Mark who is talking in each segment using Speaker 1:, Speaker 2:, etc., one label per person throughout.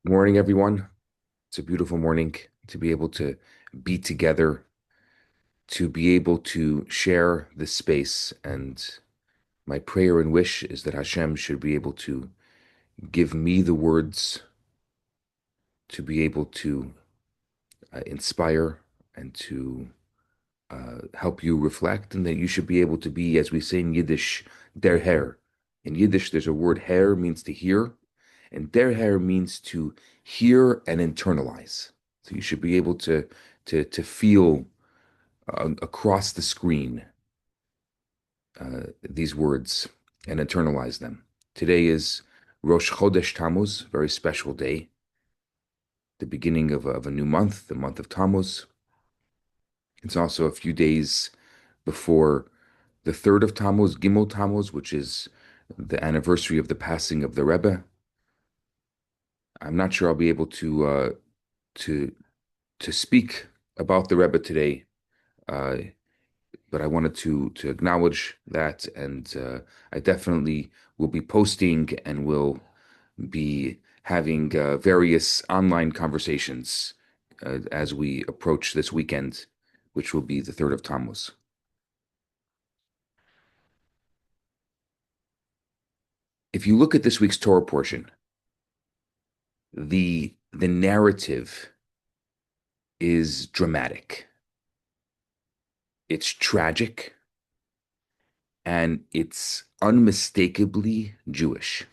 Speaker 1: Morning, everyone. It's a beautiful morning to be able to be together, to be able to share this space. And my prayer and wish is that Hashem should be able to give me the words to be able to inspire and to help you reflect, and that you should be able to be, as we say in Yiddish, der Herr. In Yiddish, there's a word Herr means to hear, and der Herr means to hear and internalize. So you should be able to feel across the screen these words and internalize them. Today is Rosh Chodesh Tammuz, very special day, the beginning of a new month, the month of Tammuz. It's also a few days before the third of Tammuz, Gimel Tammuz, which is the anniversary of the passing of the Rebbe. I'm not sure I'll be able to to speak about the Rebbe today, uh, but I wanted to acknowledge that, and I definitely will be posting and will be having various online conversations as we approach this weekend, which will be the third of Tammuz. If you look at this week's Torah portion, the narrative is dramatic. It's tragic, and it's unmistakably Jewish.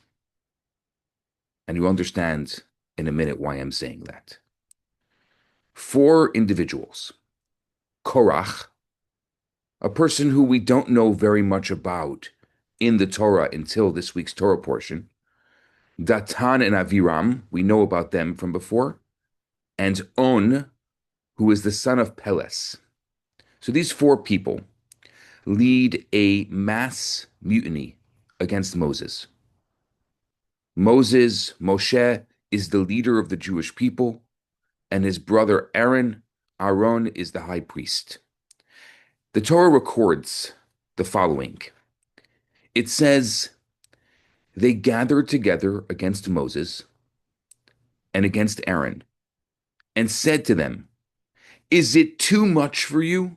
Speaker 1: And you'll understand in a minute why I'm saying that. Four individuals: Korach, a person who we don't know very much about in the Torah until this week's Torah portion; Dathan and Abiram, we know about them from before; and On, who is the son of Peles. So these four people lead a mass mutiny against Moses. Moshe, is the leader of the Jewish people, and his brother Aaron, is the high priest. The Torah records the following. It says, they gathered together against Moses and against Aaron and said to them, is it too much for you?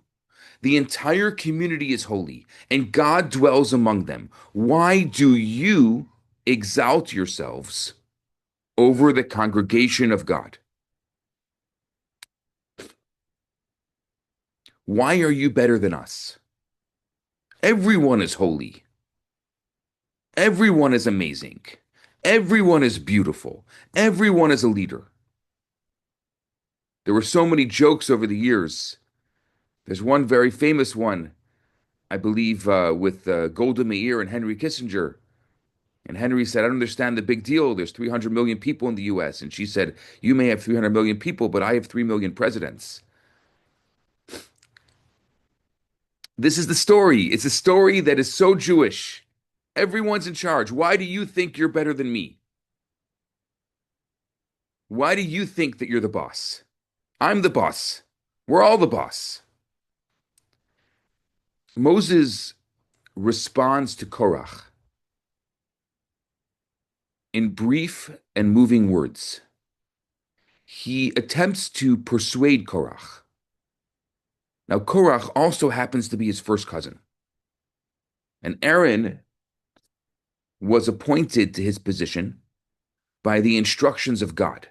Speaker 1: The entire community is holy, and God dwells among them. Why do you exalt yourselves over the congregation of God? Why are you better than us? Everyone is holy. Everyone is amazing. Everyone is beautiful. Everyone is a leader. There were so many jokes over the years. There's one very famous one, I believe, with Golda Meir and Henry Kissinger. And Henry said, I don't understand the big deal. There's 300 million people in the US. And she said, you may have 300 million people, but I have 3 million presidents. This is the story. It's a story that is so Jewish. Everyone's in charge. Why do you think you're better than me? Why do you think that you're the boss? I'm the boss. We're all the boss. Moses responds to Korach in brief and moving words. He attempts to persuade Korach. Now, Korach also happens to be his first cousin. And Aaron was appointed to his position by the instructions of God.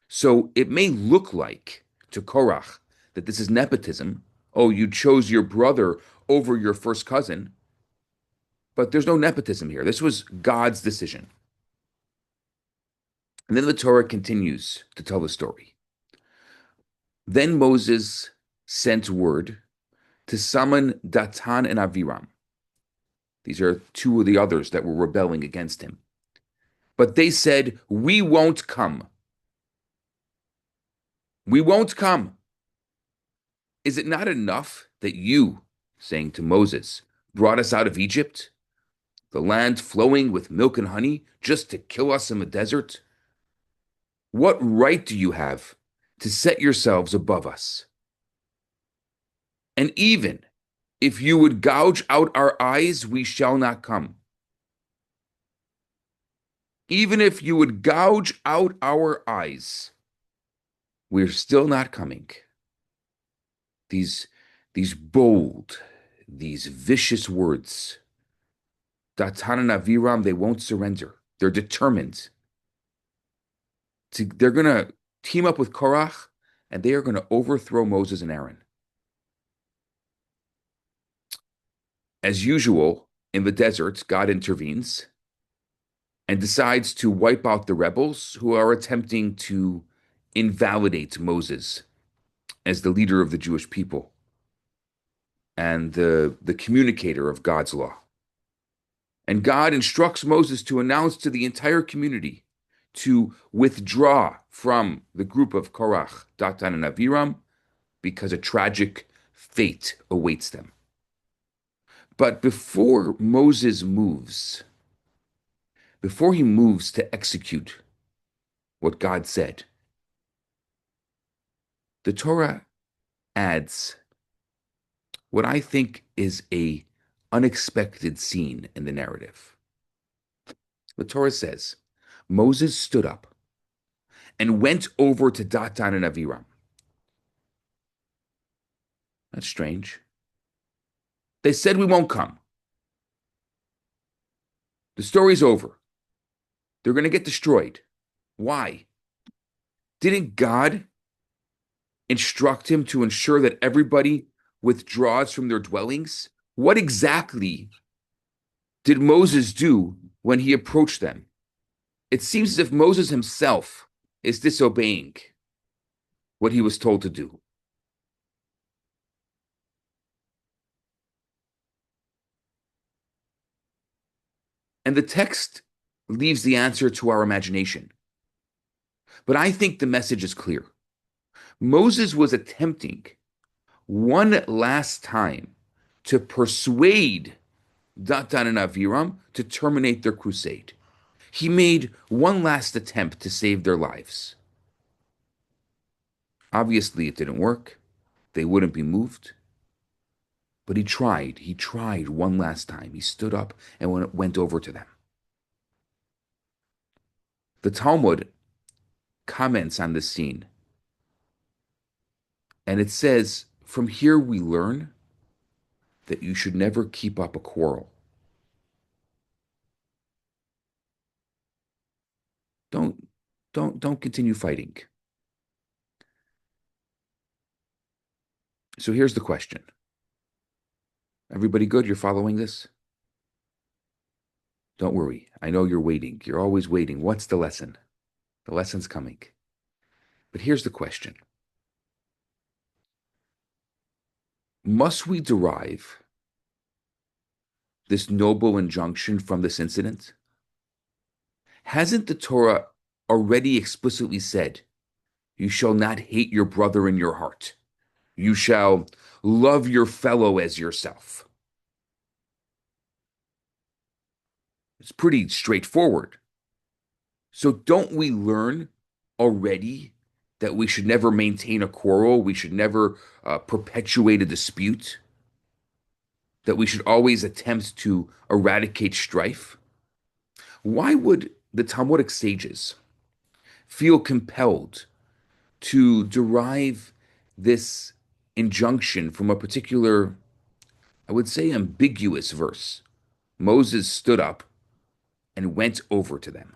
Speaker 1: So it may look like to Korach that this is nepotism. Oh, you chose your brother over your first cousin. But there's no nepotism here. This was God's decision. And then the Torah continues to tell the story. Then Moses sent word to summon Dathan and Abiram. These are two of the others that were rebelling against him. But they said, we won't come. We won't come. Is it not enough that you, saying to Moses, brought us out of Egypt, the land flowing with milk and honey, just to kill us in the desert? What right do you have to set yourselves above us? And even if you would gouge out our eyes, we shall not come. Even if you would gouge out our eyes, we're still not coming. These, these bold, these vicious words. Dathan and Abiram, they won't surrender. They're determined. They're going to team up with Korach, and they are going to overthrow Moses and Aaron. As usual, in the desert, God intervenes and decides to wipe out the rebels who are attempting to invalidate Moses as the leader of the Jewish people and the communicator of God's law. And God instructs Moses to announce to the entire community to withdraw from the group of Korach, Dathan, and Abiram because a tragic fate awaits them. But before he moves to execute what God said, the Torah adds what I think is a unexpected scene in the narrative. The Torah says, Moses stood up and went over to Dathan and Abiram. That's strange. They said we won't come. The story's over. They're going to get destroyed. Why? Didn't God instruct him to ensure that everybody withdraws from their dwellings? What exactly did Moses do when he approached them? It seems as if Moses himself is disobeying what he was told to do. And the text leaves the answer to our imagination. But I think the message is clear. Moses was attempting one last time to persuade Dathan and Abiram to terminate their crusade. He made one last attempt to save their lives. Obviously, it didn't work. They wouldn't be moved. But he tried. He tried one last time. He stood up and went over to them. The Talmud comments on this scene. And it says, from here we learn that you should never keep up a quarrel. Don't continue fighting. So here's the question. Everybody good? You're following this? Don't worry. I know you're waiting. You're always waiting. What's the lesson? The lesson's coming. But here's the question. Must we derive this noble injunction from this incident? Hasn't the Torah already explicitly said, you shall not hate your brother in your heart. You shall love your fellow as yourself. It's pretty straightforward. So don't we learn already that we should never maintain a quarrel? We should never perpetuate a dispute? That we should always attempt to eradicate strife? Why would the Talmudic sages feel compelled to derive this injunction from a particular, I would say, ambiguous verse? Moses stood up and went over to them.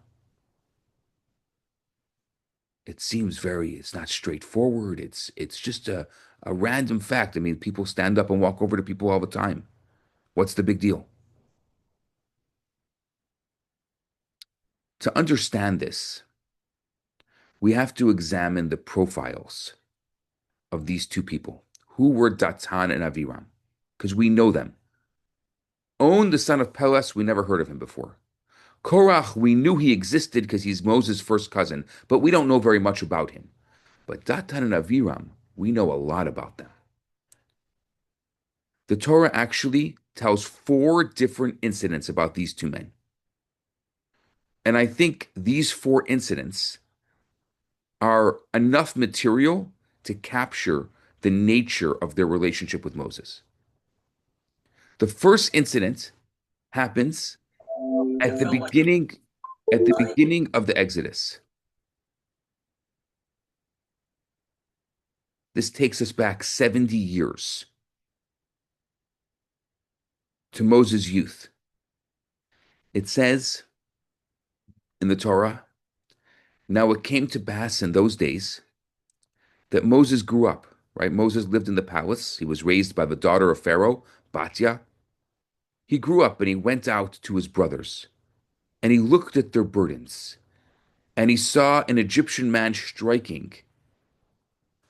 Speaker 1: It's not straightforward. It's just a random fact. I mean, people stand up and walk over to people all the time. What's the big deal? To understand this, we have to examine the profiles of these two people. Who were Dathan and Abiram? Because we know them. On, the son of Peles, we never heard of him before. Korach, we knew he existed because he's Moses' first cousin, but we don't know very much about him. But Dathan and Abiram, we know a lot about them. The Torah actually tells 4 different incidents about these two men. And I think these 4 incidents are enough material to capture the nature of their relationship with Moses. The first incident happens at the beginning. At the beginning of the Exodus, this takes us back 70 years to Moses' youth. It says in the Torah, now it came to pass in those days that Moses grew up, right? Moses lived in the palace. He was raised by the daughter of Pharaoh, Batya. He grew up and he went out to his brothers and he looked at their burdens and he saw an Egyptian man striking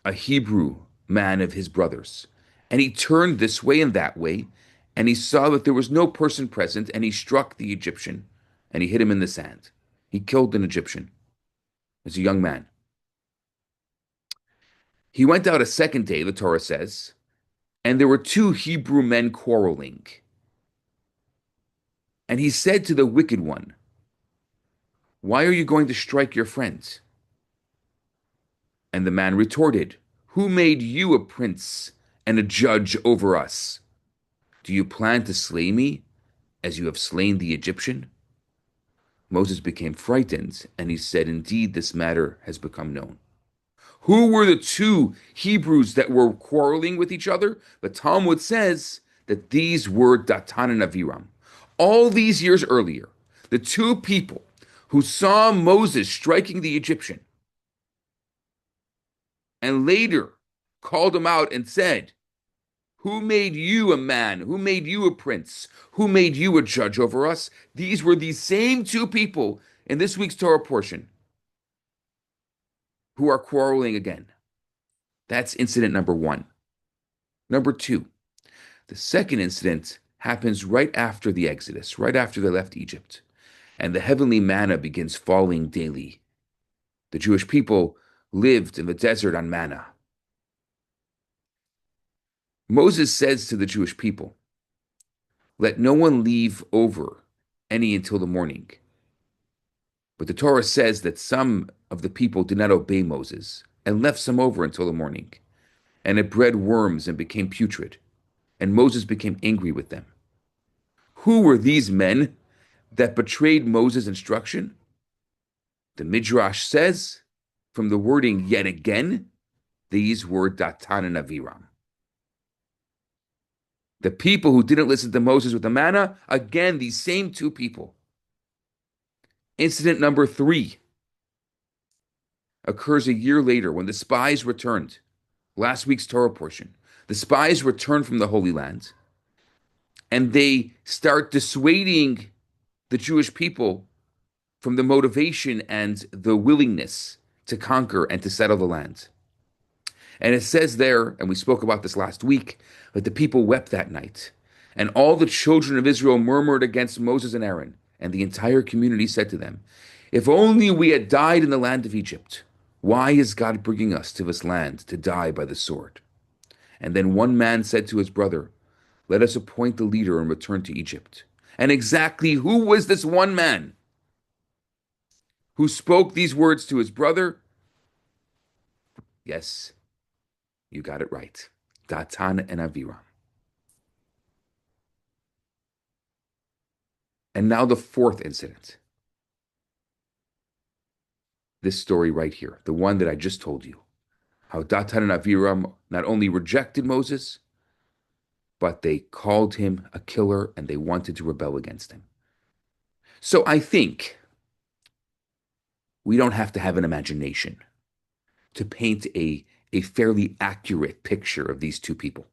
Speaker 1: a Hebrew man of his brothers. And he turned this way and that way and he saw that there was no person present and he struck the Egyptian and he hit him in the sand. He killed an Egyptian as a young man. He went out a second day, the Torah says, and there were two Hebrew men quarreling. And he said to the wicked one, why are you going to strike your friends? And the man retorted, who made you a prince and a judge over us? Do you plan to slay me as you have slain the Egyptian? Moses became frightened, and he said, indeed, this matter has become known. Who were the two Hebrews that were quarreling with each other? The Talmud says that these were Dathan and Abiram. All these years earlier, the two people who saw Moses striking the Egyptian and later called him out and said, who made you a man? Who made you a prince? Who made you a judge over us? These were the same two people in this week's Torah portion who are quarreling again. That's incident number one. Number two, the second incident happens right after the Exodus, right after they left Egypt, and the heavenly manna begins falling daily. The Jewish people lived in the desert on manna. Moses says to the Jewish people, let no one leave over any until the morning. But the Torah says that some of the people did not obey Moses and left some over until the morning. And it bred worms and became putrid. And Moses became angry with them. Who were these men that betrayed Moses' instruction? The Midrash says, from the wording yet again, these were Dathan and Abiram. The people who didn't listen to Moses with the manna, again, these same two people. Incident number three occurs a year later when the spies returned. Last week's Torah portion. The spies returned from the Holy Land and they start dissuading the Jewish people from the motivation and the willingness to conquer and to settle the land. And it says there, and we spoke about this last week, that the people wept that night. And all the children of Israel murmured against Moses and Aaron. And the entire community said to them, if only we had died in the land of Egypt. Why is God bringing us to this land to die by the sword? And then one man said to his brother, let us appoint the leader and return to Egypt. And exactly who was this one man who spoke these words to his brother? Yes, you got it right. Dathan and Abiram. And now the fourth incident. This story right here, the one that I just told you. How Dathan and Abiram not only rejected Moses, but they called him a killer and they wanted to rebel against him. So I think we don't have to have an imagination to paint a fairly accurate picture of these two people.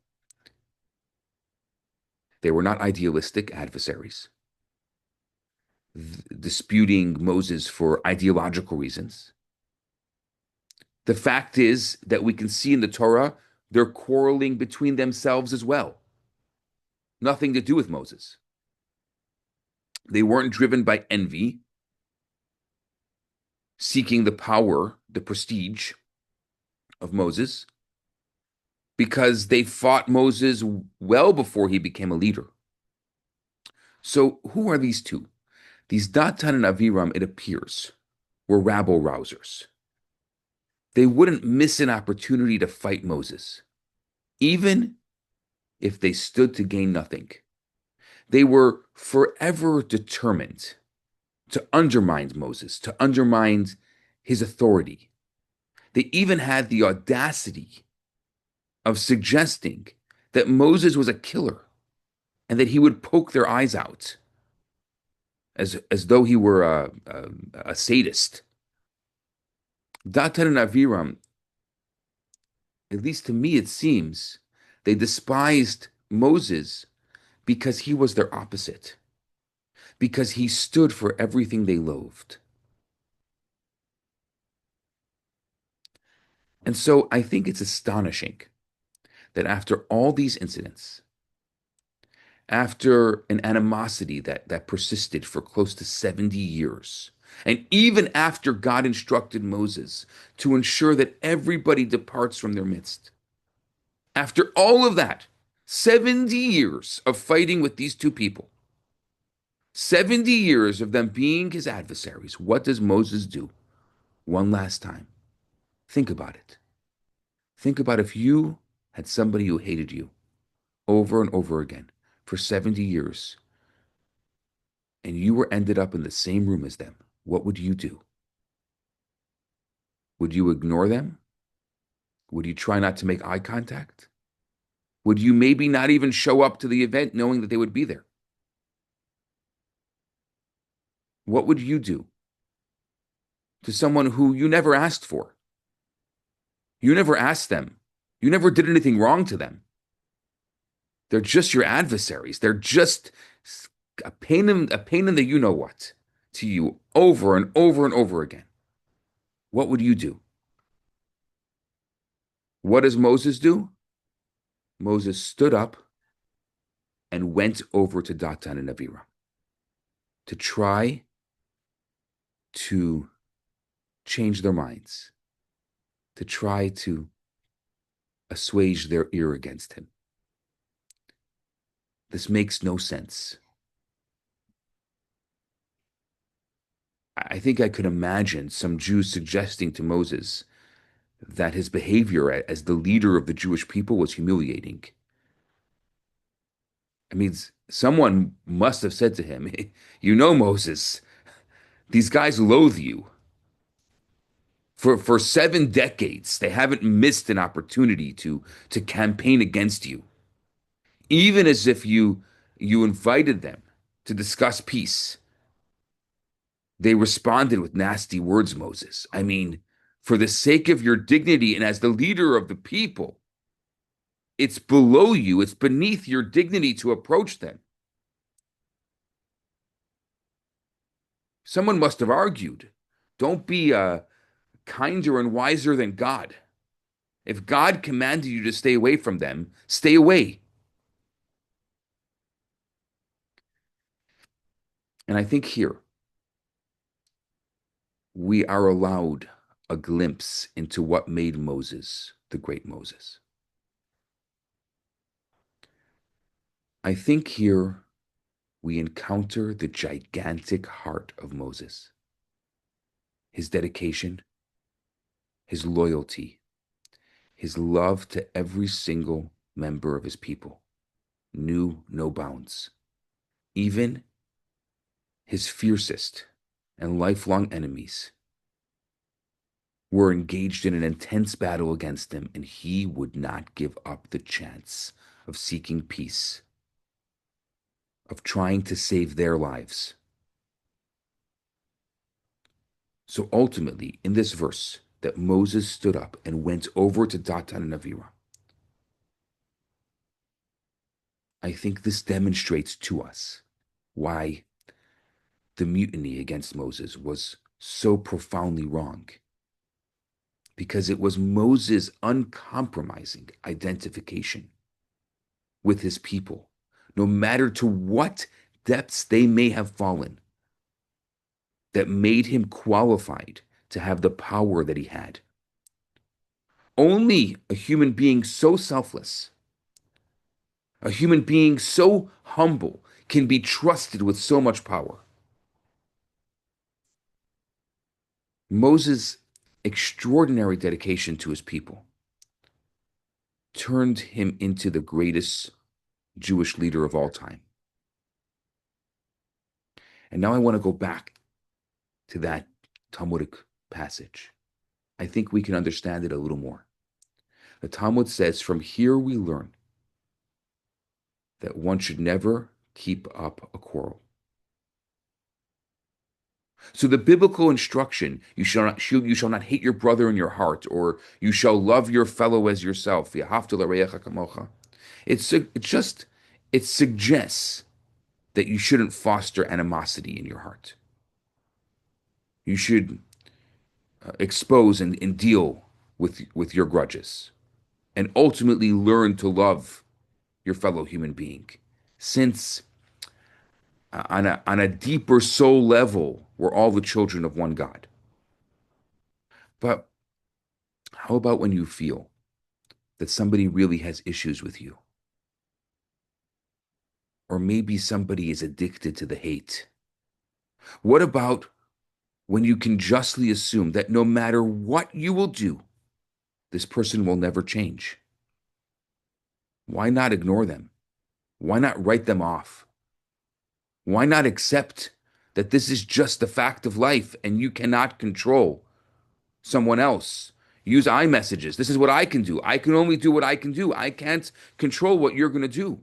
Speaker 1: They were not idealistic adversaries, disputing Moses for ideological reasons. The fact is that we can see in the Torah, they're quarreling between themselves as well. Nothing to do with Moses. They weren't driven by envy, seeking the power, the prestige of Moses, because they fought Moses well before he became a leader. So who are these two? These Dathan and Abiram, it appears, were rabble-rousers. They wouldn't miss an opportunity to fight Moses, even if they stood to gain nothing. They were forever determined to undermine Moses, to undermine his authority. They even had the audacity of suggesting that Moses was a killer and that he would poke their eyes out as though he were a sadist. Dathan and Abiram, at least to me it seems, they despised Moses because he was their opposite, because he stood for everything they loathed. And so I think it's astonishing that after all these incidents, after an animosity that persisted for close to 70 years, and even after God instructed Moses to ensure that everybody departs from their midst, after all of that, 70 years of fighting with these two people, 70 years of them being his adversaries, what does Moses do? One last time. Think about it. Think about if you had somebody who hated you over and over again for 70 years, and you were ended up in the same room as them, what would you do? Would you ignore them? Would you try not to make eye contact? Would you maybe not even show up to the event knowing that they would be there? What would you do to someone who you never asked for? You never asked them. You never did anything wrong to them. They're just your adversaries. They're just a pain in the you know what to you over and over and over again. What would you do? What does Moses do? Moses stood up and went over to Dathan and Abiram to try to change their minds, to try to assuage their ire against him. This makes no sense. I think I could imagine some Jews suggesting to Moses that his behavior as the leader of the Jewish people was humiliating. I mean, someone must have said to him, you know, Moses, these guys loathe you. For 7 decades, they haven't missed an opportunity to campaign against you. Even as if you invited them to discuss peace, they responded with nasty words, Moses. I mean, for the sake of your dignity and as the leader of the people, it's below you, it's beneath your dignity to approach them. Someone must have argued, don't be kinder and wiser than God. If God commanded you to stay away from them, stay away. And I think here we are allowed a glimpse into what made Moses the great Moses. I think here we encounter the gigantic heart of Moses, his dedication, his loyalty, his love to every single member of his people knew no bounds. Even his fiercest and lifelong enemies were engaged in an intense battle against him, and he would not give up the chance of seeking peace, of trying to save their lives. So ultimately, in this verse, that Moses stood up and went over to Dathan and Abiram, I think this demonstrates to us why the mutiny against Moses was so profoundly wrong. Because it was Moses' uncompromising identification with his people, no matter to what depths they may have fallen, that made him qualified to have the power that he had. Only a human being so selfless, a human being so humble, can be trusted with so much power. Moses' extraordinary dedication to his people turned him into the greatest Jewish leader of all time. And now I want to go back to that Talmudic passage, I think we can understand it a little more. The Talmud says, from here we learn that one should never keep up a quarrel. So the biblical instruction, you shall not hate your brother in your heart, or you shall love your fellow as yourself. It suggests that you shouldn't foster animosity in your heart. You should expose and deal with your grudges, and ultimately learn to love your fellow human being. Since on a deeper soul level, we're all the children of one God. But how about when you feel that somebody really has issues with you? Or maybe somebody is addicted to the hate. What about when you can justly assume that no matter what you will do, this person will never change? Why not ignore them? Why not write them off? Why not accept that this is just the fact of life and you cannot control someone else? Use iMessages. This is what I can do. I can only do what I can do. I can't control what you're going to do.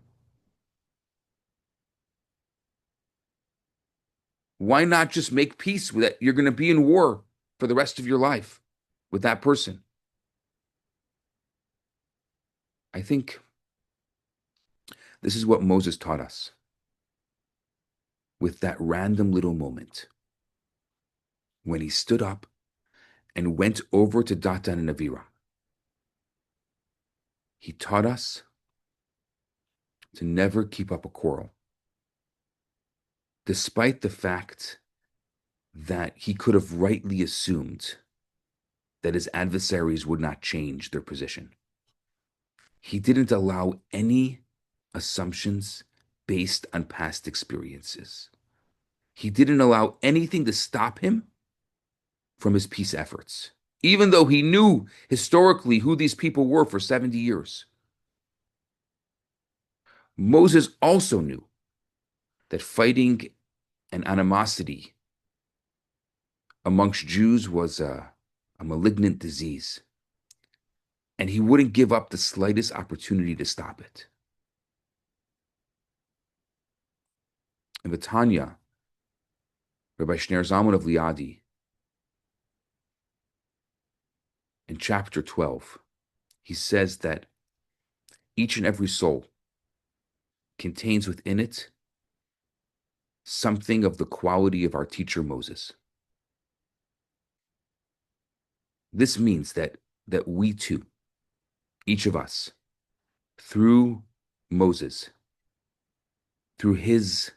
Speaker 1: Why not just make peace with it? You're going to be in war for the rest of your life with that person. I think this is what Moses taught us with that random little moment when he stood up and went over to Dathan and Abiram. He taught us to never keep up a quarrel, despite the fact that he could have rightly assumed that his adversaries would not change their position. He didn't allow any assumptions based on past experiences. He didn't allow anything to stop him from his peace efforts, even though he knew historically who these people were for 70 years. Moses also knew that fighting and animosity amongst Jews was a malignant disease, and he wouldn't give up the slightest opportunity to stop it. In the Tanya, Rabbi Shner Zalman of Liadi, in chapter 12, he says that each and every soul contains within it something of the quality of our teacher Moses. This means that we too, each of us, through Moses, through his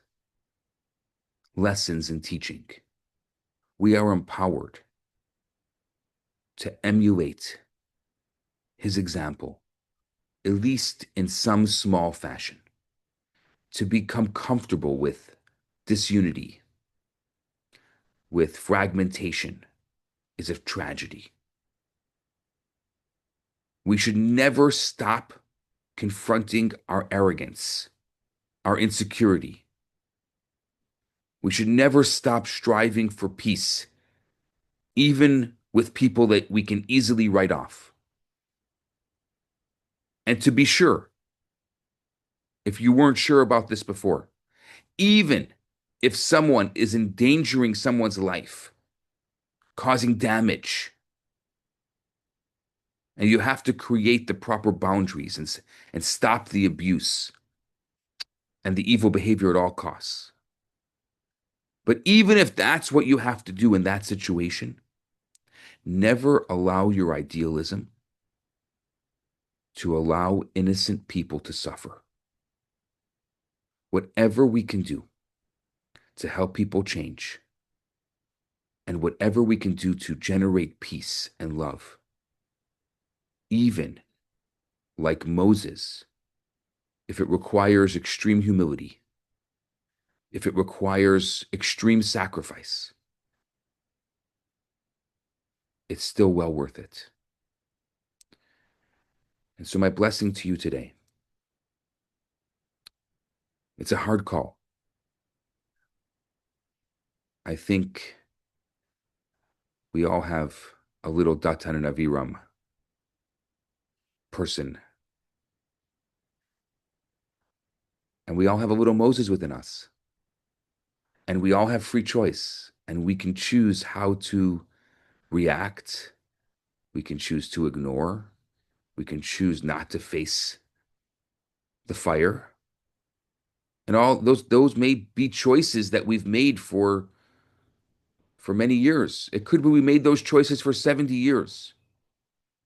Speaker 1: lessons and teaching, we are empowered to emulate his example, at least in some small fashion, to become comfortable with disunity, with fragmentation, is a tragedy. We should never stop confronting our arrogance, our insecurity. We should never stop striving for peace, even with people that we can easily write off. And to be sure, if you weren't sure about this before, even if someone is endangering someone's life, causing damage, and you have to create the proper boundaries and stop the abuse and the evil behavior at all costs. But even if that's what you have to do in that situation, never allow your idealism to allow innocent people to suffer. Whatever we can do to help people change, and whatever we can do to generate peace and love, even like Moses, if it requires extreme humility, if it requires extreme sacrifice, it's still well worth it. And so my blessing to you today, it's a hard call. I think We all have a little Dathan and Abiram person, and we all have a little Moses within us, and we all have free choice, and we can choose how to react. We can choose to ignore. We can choose not to face the fire. And all those may be choices that we've made for many years. It could be we made those choices for 70 years.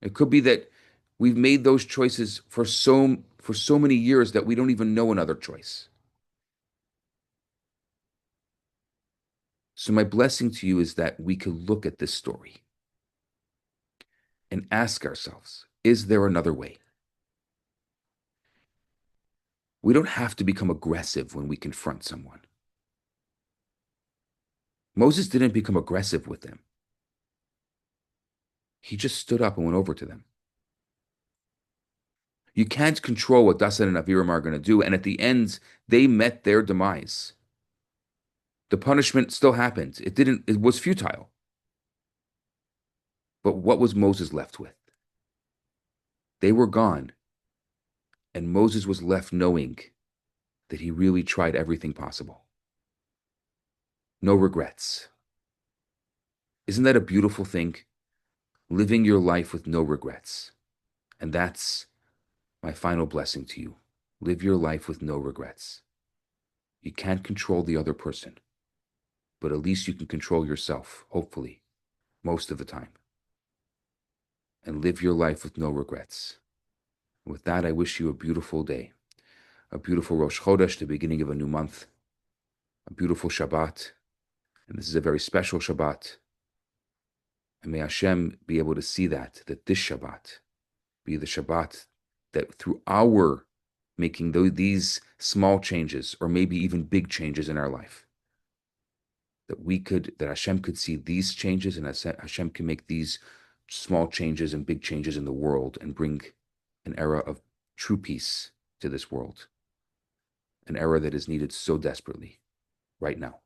Speaker 1: It could be that we've made those choices for so many years that we don't even know another choice. So my blessing to you is that we could look at this story and ask ourselves, is there another way? We don't have to become aggressive when we confront someone. Moses didn't become aggressive with them. He just stood up and went over to them. You can't control what Dathan and Abiram are going to do. And at the end, they met their demise. The punishment still happened. It was futile. But what was Moses left with? They were gone. And Moses was left knowing that he really tried everything possible. No regrets. Isn't that a beautiful thing? Living your life with no regrets. And that's my final blessing to you. Live your life with no regrets. You can't control the other person, but at least you can control yourself, hopefully, most of the time. And live your life with no regrets. And with that, I wish you a beautiful day, a beautiful Rosh Chodesh, the beginning of a new month, a beautiful Shabbat. And this is a very special Shabbat. And may Hashem be able to see that this Shabbat be the Shabbat that through our making these small changes, or maybe even big changes in our life, that Hashem could see these changes, and Hashem can make these small changes and big changes in the world and bring an era of true peace to this world, an era that is needed so desperately right now.